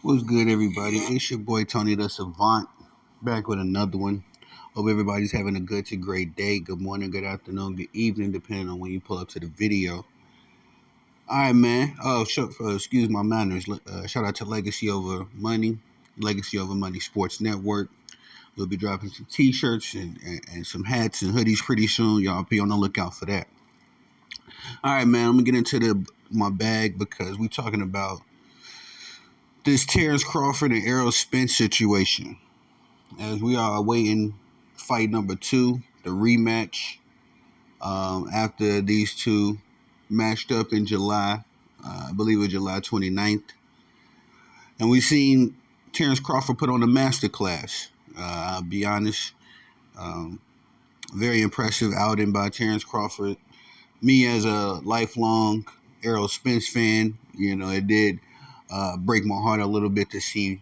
What's good, everybody? It's your boy Tony the Savant, back with another one. Hope everybody's having a good to great day. Good morning, good afternoon, good evening, depending on when you pull up to the video. All right, man. Excuse my manners. Shout out to Legacy Over Money Sports Network. We'll be dropping some T-shirts and some hats and hoodies pretty soon. Y'all be on the lookout for that. All right, man. I'm gonna get into my bag because we're talking about this Terence Crawford and Errol Spence situation. As we are awaiting fight number two, the rematch, after these two matched up in July, I believe it was July 29th. And we've seen Terence Crawford put on a masterclass. I'll be honest, um, very impressive outing by Terence Crawford. Me as a lifelong Errol Spence fan, it did break my heart a little bit to see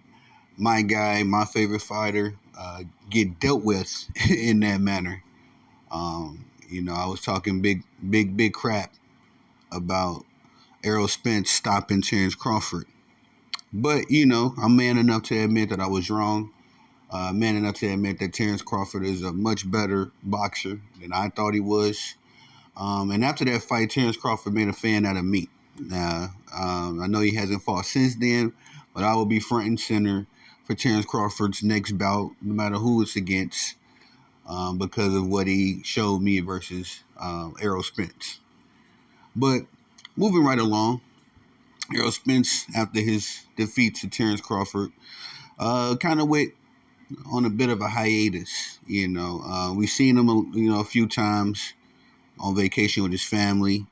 my guy, my favorite fighter, get dealt with in that manner. I was talking big crap about Errol Spence stopping Terence Crawford. But, I'm man enough to admit that I was wrong. Man enough to admit that Terence Crawford is a much better boxer than I thought he was. And after that fight, Terence Crawford made a fan out of me. Now, I know he hasn't fought since then, but I will be front and center for Terence Crawford's next bout, no matter who it's against, because of what he showed me versus Errol Spence. But moving right along, Errol Spence, after his defeat to Terence Crawford, kind of went on a bit of a hiatus. We've seen him, a few times on vacation with his family.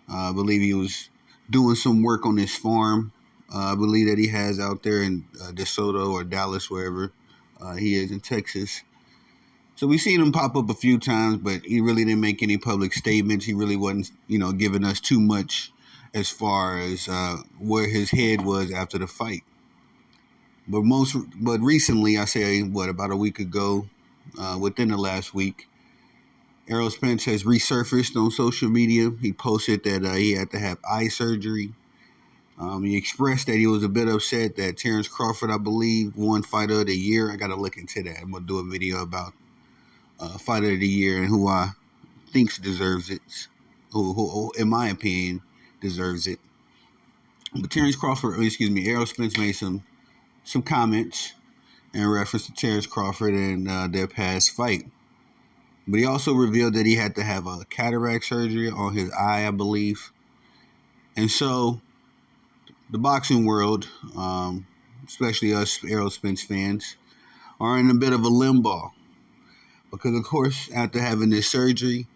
I believe he was doing some work on his farm. I believe that he has out there in DeSoto or Dallas, wherever he is in Texas. So we've seen him pop up a few times, but he really didn't make any public statements. He really wasn't, giving us too much as far as where his head was after the fight. But recently, I say, about a week ago, within the last week, Errol Spence has resurfaced on social media. He posted that he had to have eye surgery. He expressed that he was a bit upset that Terence Crawford, I believe, won Fighter of the Year. I got to look into that. I'm going to do a video about Fighter of the Year and who I think deserves it, who, in my opinion, deserves it. But Errol Spence made some comments in reference to Terence Crawford and their past fight. But he also revealed that he had to have a cataract surgery on his eye, I believe. And so the boxing world, especially us Errol Spence fans, are in a bit of a limbo. Because, of course, after having this surgery,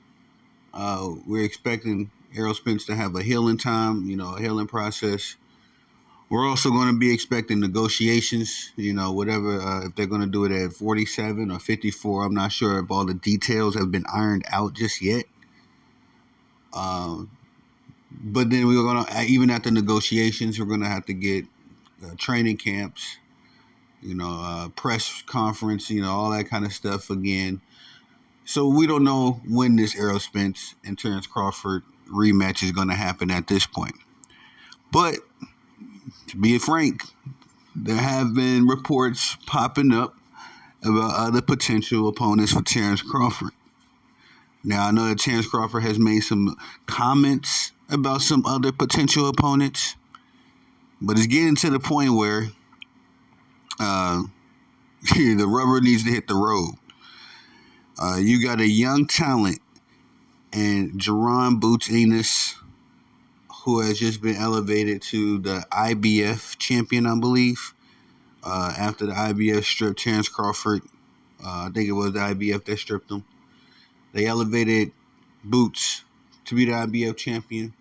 we're expecting Errol Spence to have a healing time, a healing process. We're also going to be expecting negotiations, whatever, if they're going to do it at 47 or 54. I'm not sure if all the details have been ironed out just yet. But then we're going to, even after negotiations, we're going to have to get training camps, press conference, all that kind of stuff again. So we don't know when this Errol Spence and Terence Crawford rematch is going to happen at this point. But to be frank, there have been reports popping up about other potential opponents for Terence Crawford. Now, I know that Terence Crawford has made some comments about some other potential opponents, but it's getting to the point where the rubber needs to hit the road. You got a young talent and Jaron Ennis, who has just been elevated to the IBF champion, I believe, after the IBF stripped Terence Crawford. I think it was the IBF that stripped him. They elevated Boots to be the IBF champion.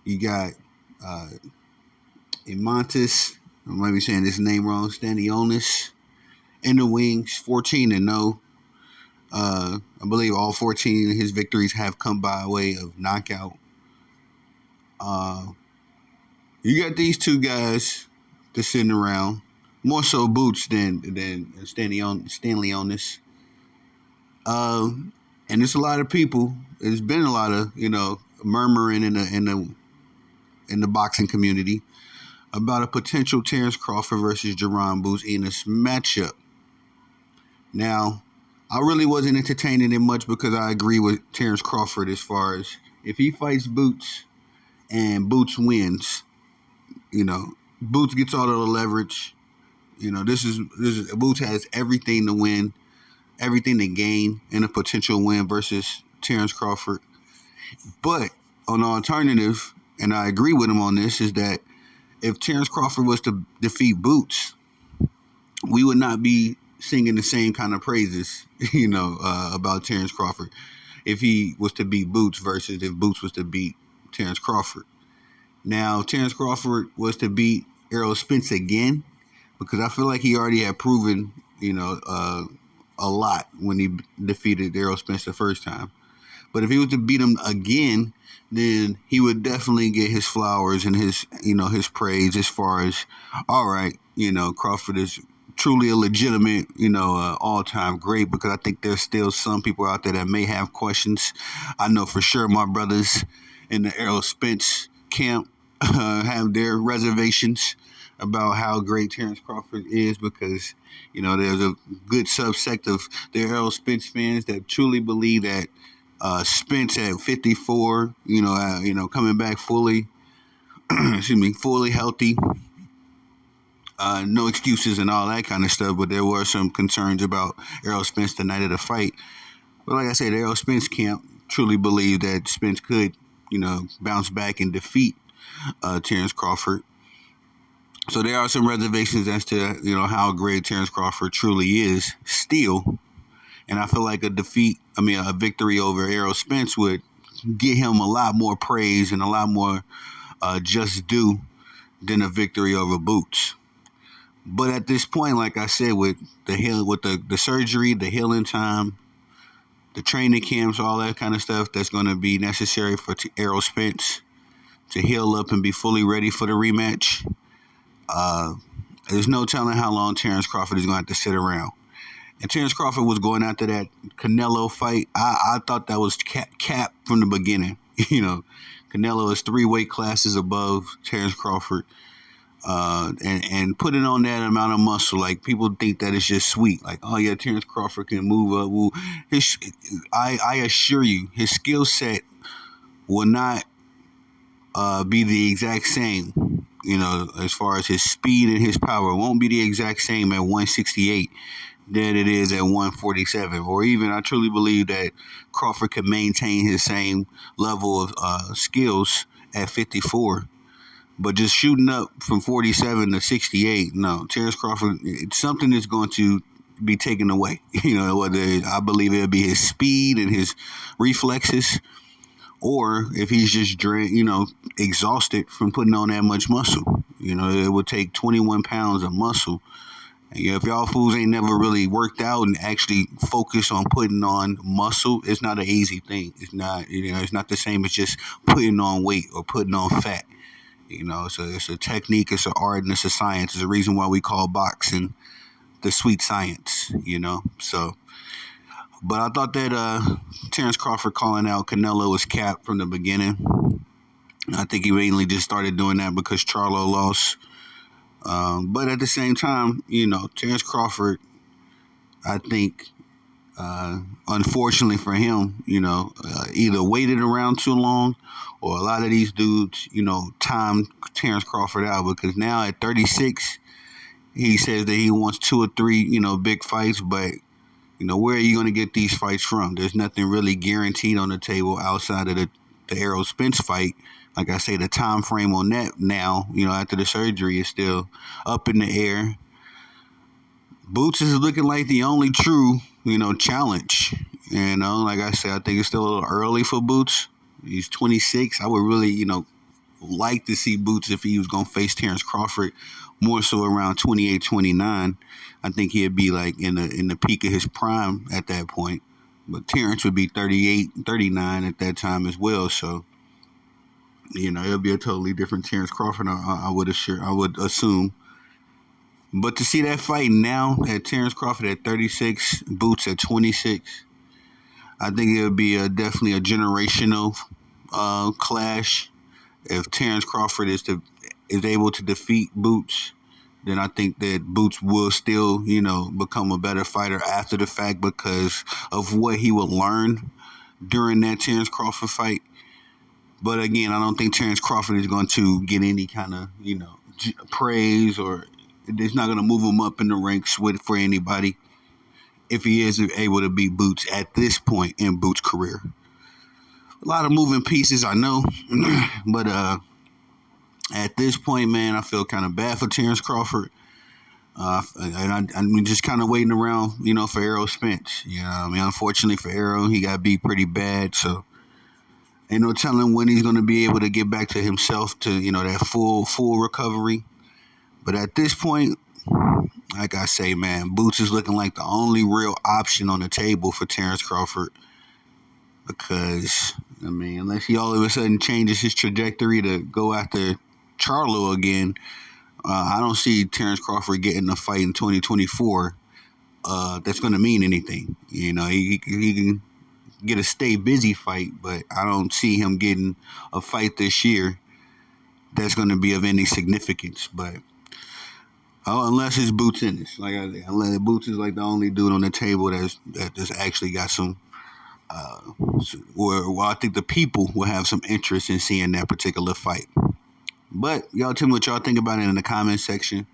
You got Imantis, I might be saying this name wrong, Stanionis, in the wings, 14-0. I believe all 14 of his victories have come by way of knockout. You got these two guys that's sitting around, more so Boots than Stanley on this. And it's a lot of people. There's been a lot of murmuring in the boxing community about a potential Terence Crawford versus Jaron Ennis matchup. Now, I really wasn't entertaining it much because I agree with Terence Crawford as far as if he fights Boots and Boots wins, Boots gets all of the leverage. This is Boots has everything to win, everything to gain in a potential win versus Terence Crawford. But on the alternative, and I agree with him on this, is that if Terence Crawford was to defeat Boots, we would not be singing the same kind of praises, about Terence Crawford if he was to beat Boots versus if Boots was to beat Terence Crawford. Now, Terence Crawford was to beat Errol Spence again because I feel like he already had proven, a lot when he defeated Errol Spence the first time. But if he was to beat him again, then he would definitely get his flowers and his praise as far as, all right, Crawford is truly a legitimate, all-time great, because I think there's still some people out there that may have questions. I know for sure my brothers in the Errol Spence camp have their reservations about how great Terence Crawford is, because, there's a good subsect of the Errol Spence fans that truly believe that Spence at 54, coming back fully, fully healthy, no excuses and all that kind of stuff. But there were some concerns about Errol Spence the night of the fight. But like I said, the Errol Spence camp truly believed that Spence could, bounce back and defeat Terence Crawford. So there are some reservations as to, how great Terence Crawford truly is still. And I feel like a victory over Errol Spence would get him a lot more praise and a lot more just due than a victory over Boots. But at this point, like I said, with the surgery, the healing time, the training camps, all that kind of stuff that's going to be necessary for Errol Spence to heal up and be fully ready for the rematch, there's no telling how long Terence Crawford is going to have to sit around. And Terence Crawford was going after that Canelo fight. I thought that was cap from the beginning. Canelo is 3 weight classes above Terence Crawford. And putting on that amount of muscle, like, people think that it's just sweet. Like, oh yeah, Terence Crawford can move up. Well, I assure you, his skill set will not be the exact same. As far as his speed and his power, it won't be the exact same at 168 than it is at 147. Or even, I truly believe that Crawford can maintain his same level of skills at 54. But just shooting up from 47 to 68, no. Terence Crawford, something is going to be taken away. Whether I believe it'll be his speed and his reflexes, or if he's just exhausted from putting on that much muscle. It would take 21 pounds of muscle. And if y'all fools ain't never really worked out and actually focus on putting on muscle, it's not an easy thing. It's not, it's not the same as just putting on weight or putting on fat. It's a technique, it's an art, and it's a science. It's a reason why we call boxing the sweet science, So, but I thought that Terence Crawford calling out Canelo was capped from the beginning. I think he mainly just started doing that because Charlo lost. But at the same time, Terence Crawford, I think, unfortunately for him, either waited around too long, or a lot of these dudes, timed Terence Crawford out, because now at 36, he says that he wants 2 or 3, big fights, but, where are you going to get these fights from? There's nothing really guaranteed on the table outside of the Errol Spence fight. Like I say, the time frame on that now, after the surgery, is still up in the air. Boots is looking like the only true, challenge. Like I said, I think it's still a little early for Boots. He's 26. I would really, like to see Boots if he was going to face Terence Crawford more so around 28, 29. I think he'd be like in the peak of his prime at that point. But Terence would be 38, 39 at that time as well. So, it'll be a totally different Terence Crawford, I would assume. But to see that fight now, at Terence Crawford at 36, Boots at 26, I think it would be definitely a generational clash. If Terence Crawford is to is able to defeat Boots, then I think that Boots will still, become a better fighter after the fact because of what he will learn during that Terence Crawford fight. But again, I don't think Terence Crawford is going to get any kind of, praise, or it's not going to move him up in the ranks for anybody if he is able to beat Boots at this point in Boots' career. A lot of moving pieces, I know, but at this point, man, I feel kind of bad for Terence Crawford. And I'm just kind of waiting around, for Errol Spence. Unfortunately for Errol, he got beat pretty bad, so ain't no telling when he's going to be able to get back to himself to, that full recovery. But at this point, like I say, man, Boots is looking like the only real option on the table for Terence Crawford. Because, unless he all of a sudden changes his trajectory to go after Charlo again, I don't see Terence Crawford getting a fight in 2024 that's going to mean anything. He can get a stay busy fight, but I don't see him getting a fight this year that's going to be of any significance. But unless it's Boots Ennis, like I said, unless Boots is like the only dude on the table that's actually got some. Well, I think the people will have some interest in seeing that particular fight. But y'all tell me what y'all think about it in the comment section.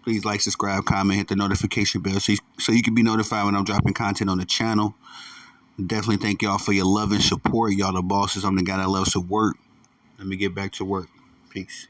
Please like, subscribe, comment, hit the notification bell so you can be notified when I'm dropping content on the channel. Definitely thank y'all for your love and support. Y'all the bosses. I'm the guy that loves to work. Let me get back to work. Peace.